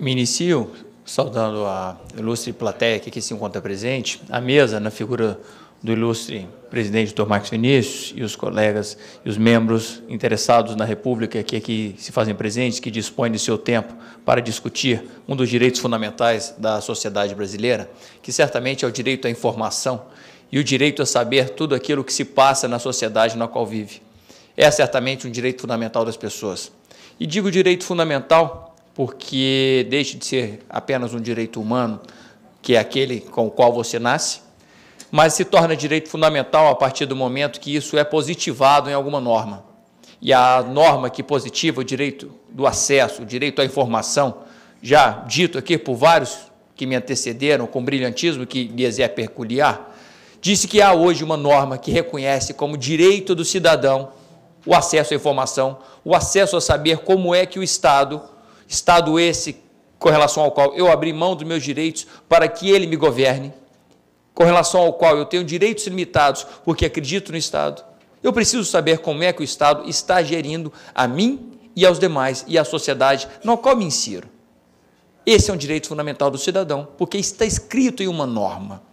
Me inicio saudando a ilustre plateia que aqui se encontra presente, a mesa na figura do ilustre presidente Dr. Marcos Vinícius e os colegas e os membros interessados na República que aqui se fazem presentes, que dispõem de seu tempo para discutir um dos direitos fundamentais da sociedade brasileira, que certamente é o direito à informação e o direito a saber tudo aquilo que se passa na sociedade na qual vive. É certamente um direito fundamental das pessoas. E digo direito fundamental porque deixe de ser apenas um direito humano, que é aquele com o qual você nasce, mas se torna direito fundamental a partir do momento que isso é positivado em alguma norma. E a norma que positiva o direito do acesso, o direito à informação, já dito aqui por vários que me antecederam com brilhantismo que lhes é peculiar, disse que há hoje uma norma que reconhece como direito do cidadão o acesso à informação, o acesso a saber como é que o Estado esse com relação ao qual eu abri mão dos meus direitos para que ele me governe, com relação ao qual eu tenho direitos limitados porque acredito no Estado, eu preciso saber como é que o Estado está gerindo a mim e aos demais e à sociedade no qual me insiro. Esse é um direito fundamental do cidadão, porque está escrito em uma norma.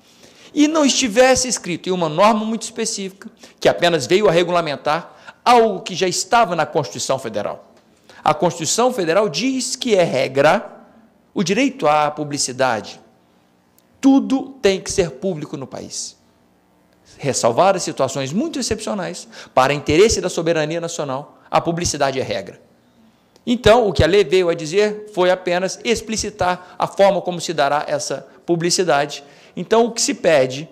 E não estivesse escrito em uma norma muito específica, que apenas veio a regulamentar algo que já estava na Constituição Federal. A Constituição Federal diz que é regra o direito à publicidade. Tudo tem que ser público no país. Ressalvadas situações muito excepcionais, para interesse da soberania nacional, a publicidade é regra. Então, o que a lei veio a dizer foi apenas explicitar a forma como se dará essa publicidade. Então, o que se pede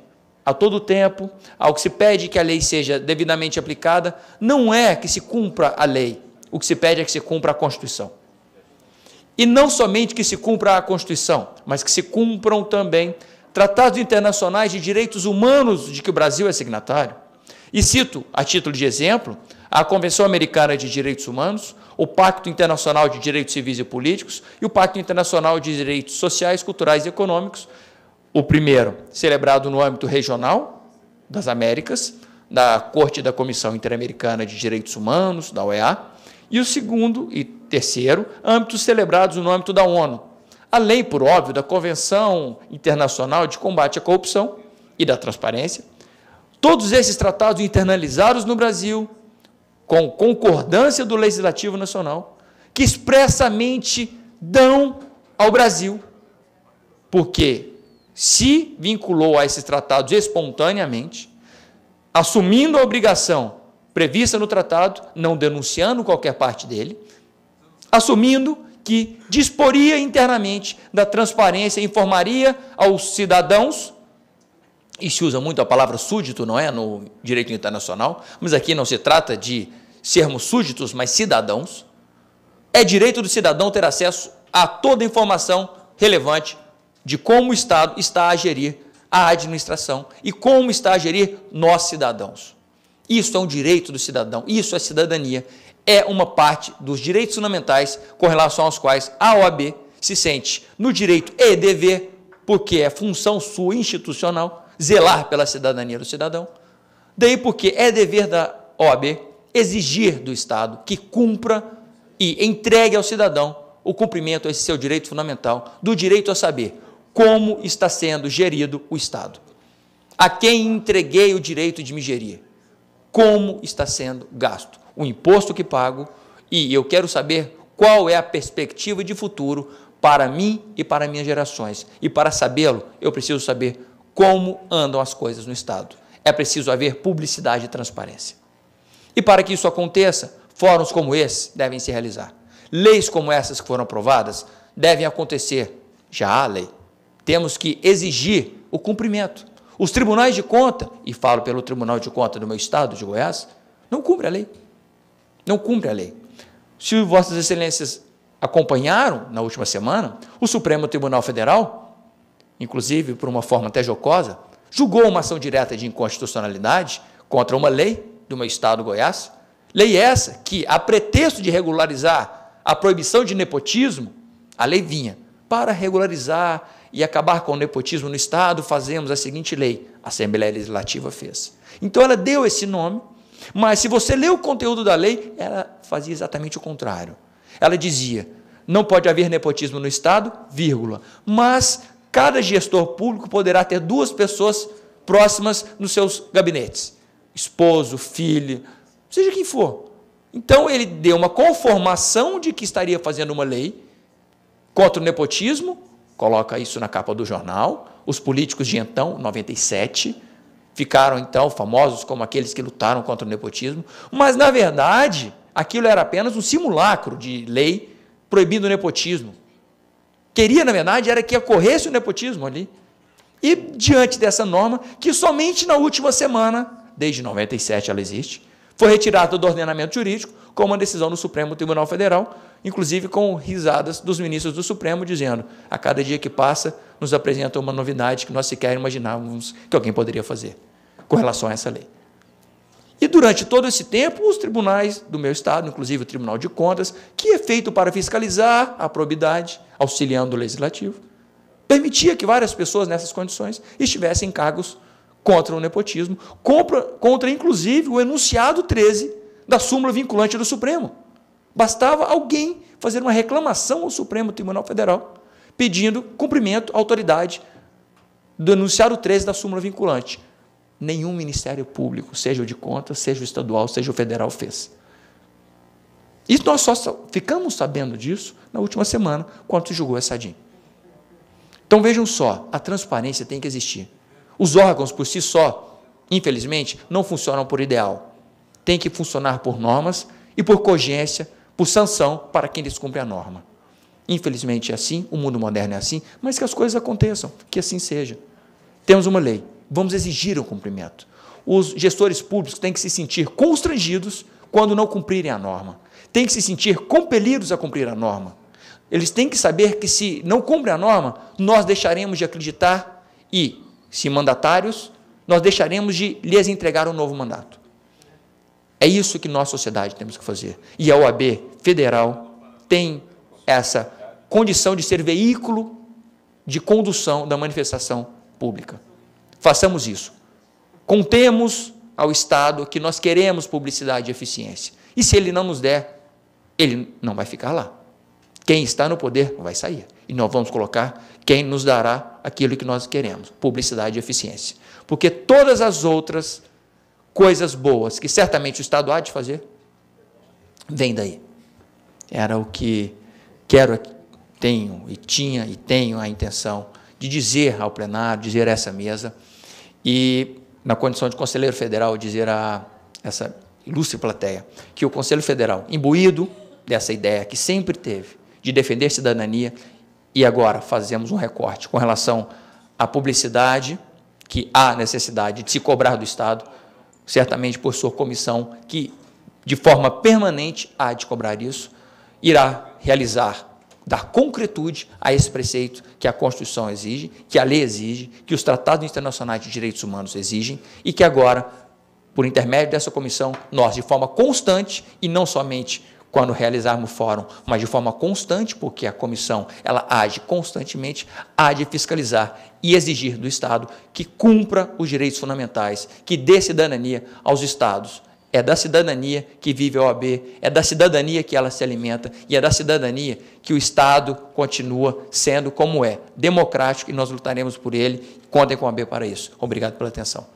a todo tempo, ao que se pede que a lei seja devidamente aplicada, não é que se cumpra a lei, o que se pede é que se cumpra a Constituição. E não somente que se cumpra a Constituição, mas que se cumpram também tratados internacionais de direitos humanos de que o Brasil é signatário. E cito, a título de exemplo, a Convenção Americana de Direitos Humanos, o Pacto Internacional de Direitos Civis e Políticos e o Pacto Internacional de Direitos Sociais, Culturais e Econômicos, o primeiro celebrado no âmbito regional das Américas, da Corte da Comissão Interamericana de Direitos Humanos, da OEA, e o segundo e terceiro, âmbitos celebrados no âmbito da ONU, além, por óbvio, da Convenção Internacional de Combate à Corrupção e da Transparência. Todos esses tratados internalizados no Brasil, com concordância do Legislativo Nacional, que expressamente dão ao Brasil, porque se vinculou a esses tratados espontaneamente, assumindo a obrigação prevista no tratado, não denunciando qualquer parte dele, assumindo que disporia internamente da transparência e informaria aos cidadãos, e se usa muito a palavra súdito, não é, no direito internacional, mas aqui não se trata de sermos súditos, mas cidadãos. É direito do cidadão ter acesso a toda a informação relevante de como o Estado está a gerir a administração e como está a gerir nós, cidadãos. Isso é um direito do cidadão, isso é cidadania, é uma parte dos direitos fundamentais com relação aos quais a OAB se sente no direito e dever, porque é função sua institucional zelar pela cidadania do cidadão, daí porque é dever da OAB exigir do Estado que cumpra e entregue ao cidadão o cumprimento a esse seu direito fundamental, do direito a saber como está sendo gerido o Estado. A quem entreguei o direito de me gerir? Como está sendo gasto o imposto que pago, e eu quero saber qual é a perspectiva de futuro para mim e para minhas gerações. E para sabê-lo, eu preciso saber como andam as coisas no Estado. É preciso haver publicidade e transparência. E para que isso aconteça, fóruns como esse devem se realizar. Leis como essas que foram aprovadas devem acontecer. Já há lei. Temos que exigir o cumprimento. Os tribunais de conta, e falo pelo Tribunal de Conta do meu estado, de Goiás, não cumpre a lei. Não cumpre a lei. Se Vossas Excelências acompanharam, na última semana, o Supremo Tribunal Federal, inclusive por uma forma até jocosa, julgou uma ação direta de inconstitucionalidade contra uma lei do meu estado, Goiás. Lei essa que, a pretexto de regularizar a proibição de nepotismo, a lei vinha para regularizar e acabar com o nepotismo no Estado, fazemos a seguinte lei, a Assembleia Legislativa fez. Então, ela deu esse nome, mas se você lê o conteúdo da lei, ela fazia exatamente o contrário. Ela dizia, não pode haver nepotismo no Estado, vírgula, mas cada gestor público poderá ter 2 pessoas próximas nos seus gabinetes, esposo, filho, seja quem for. Então, ele deu uma conformação de que estaria fazendo uma lei contra o nepotismo, coloca isso na capa do jornal. Os políticos de então, 97, ficaram, então, famosos como aqueles que lutaram contra o nepotismo, mas, na verdade, aquilo era apenas um simulacro de lei proibindo o nepotismo. Queria, na verdade, era que ocorresse o nepotismo ali. E, diante dessa norma, que somente na última semana, desde 97 ela existe, foi retirada do ordenamento jurídico com uma decisão do Supremo Tribunal Federal, inclusive com risadas dos ministros do Supremo, dizendo, a cada dia que passa, nos apresenta uma novidade que nós sequer imaginávamos que alguém poderia fazer com relação a essa lei. E durante todo esse tempo, os tribunais do meu estado, inclusive o Tribunal de Contas, que é feito para fiscalizar a probidade, auxiliando o Legislativo, permitia que várias pessoas nessas condições estivessem em cargos contra o nepotismo, contra inclusive o enunciado 13 da súmula vinculante do Supremo. Bastava alguém fazer uma reclamação ao Supremo Tribunal Federal, pedindo cumprimento à autoridade do enunciado 13 da súmula vinculante. Nenhum Ministério Público, seja o de contas, seja o estadual, seja o federal, fez. E nós só ficamos sabendo disso na última semana, quando se julgou essa DIN. Então, vejam só, a transparência tem que existir. Os órgãos, por si só, infelizmente, não funcionam por ideal. Tem que funcionar por normas e por cogência, por sanção para quem descumpre a norma. Infelizmente é assim, o mundo moderno é assim, mas que as coisas aconteçam, que assim seja. Temos uma lei, vamos exigir o cumprimento. Os gestores públicos têm que se sentir constrangidos quando não cumprirem a norma. Têm que se sentir compelidos a cumprir a norma. Eles têm que saber que, se não cumprem a norma, nós deixaremos de acreditar e, se mandatários, nós deixaremos de lhes entregar um novo mandato. É isso que nós, sociedade, temos que fazer. E a OAB Federal tem essa condição de ser veículo de condução da manifestação pública. Façamos isso. Contemos ao Estado que nós queremos publicidade e eficiência. E se ele não nos der, ele não vai ficar lá. Quem está no poder vai sair. E nós vamos colocar quem nos dará aquilo que nós queremos, publicidade e eficiência. Porque todas as outras coisas boas que certamente o Estado há de fazer, vem daí. Era o que tenho e tinha e tenho a intenção de dizer ao plenário, dizer a essa mesa, e, na condição de conselheiro federal, dizer a essa ilustre plateia, que o Conselho Federal, imbuído dessa ideia que sempre teve, de defender cidadania, e agora fazemos um recorte com relação à publicidade, que há necessidade de se cobrar do Estado, certamente por sua comissão, que de forma permanente há de cobrar isso, irá realizar, dar concretude a esse preceito que a Constituição exige, que a lei exige, que os tratados internacionais de direitos humanos exigem, e que agora, por intermédio dessa comissão, nós, de forma constante, e não somente quando realizarmos o fórum, mas de forma constante, porque a comissão ela age constantemente, há de fiscalizar e exigir do Estado que cumpra os direitos fundamentais, que dê cidadania aos Estados. É da cidadania que vive a OAB, é da cidadania que ela se alimenta, e é da cidadania que o Estado continua sendo como é, democrático, e nós lutaremos por ele. Contem com a OAB para isso. Obrigado pela atenção.